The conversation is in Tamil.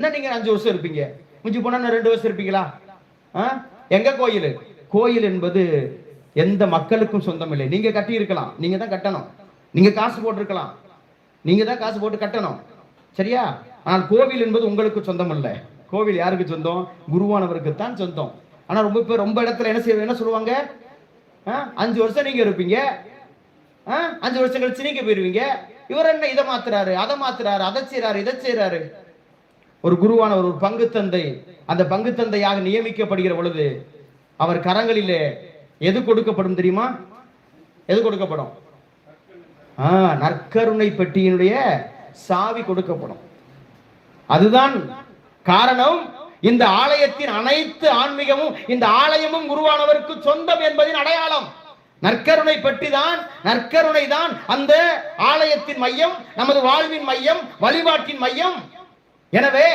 என்ன நீங்க 5 வருஷம் இருப்பீங்க, முடிஞ்சு போனா 2 வருஷம் இருப்பீங்களா? எங்க கோயில்? கோயில் என்பது எந்த மக்களுக்கும் சொந்தம் இல்லை. நீங்க கட்டி இருக்கலாம், நீங்க தான் கட்டணும், நீங்க காசு போட்டிருக்கலாம், நீங்க தான் காசு போட்டு கட்டணும், சரியா? ஆனால் கோவில் என்பது உங்களுக்கு சொந்தம் அல்ல. கோவில் யாருக்கு சொந்தம்? குருவானவருக்கு தான் சொந்தம். ஆனா ரொம்ப இடத்துல என்ன சொல்லுவாங்க, 5 வருஷம் நீங்க இருப்பீங்க, 5 வருஷம் கழிச்சு நீங்க போயிருவீங்க. இவர் என்ன இதை மாத்துறாரு, அதை மாத்துறாரு, அதை செய்யறாரு, இதை செய்யறாரு. ஒரு குருவான ஒரு பங்கு தந்தை அந்த பங்கு தந்தையாக நியமிக்கப்படுகிற பொழுது அவர் கரங்களிலே எது கொடுக்கப்படும் தெரியுமா? எது கொடுக்கப்படும்? நற்கருணை பெட்டியினுடைய சாவி கொடுக்கப்படும். அதுதான் காரணம். இந்த ஆலயத்தின் அனைத்து ஆன்மீகமும் இந்த ஆலயமும் குருவானவருக்கு சொந்தம் என்பதின் அடையாளம். நற்கருணை பெட்டிதான், நற்கருணை தான் அந்த ஆலயத்தின் மையம், நமது வாழ்வின் மையம், வழிபாட்டின் மையம். எனவே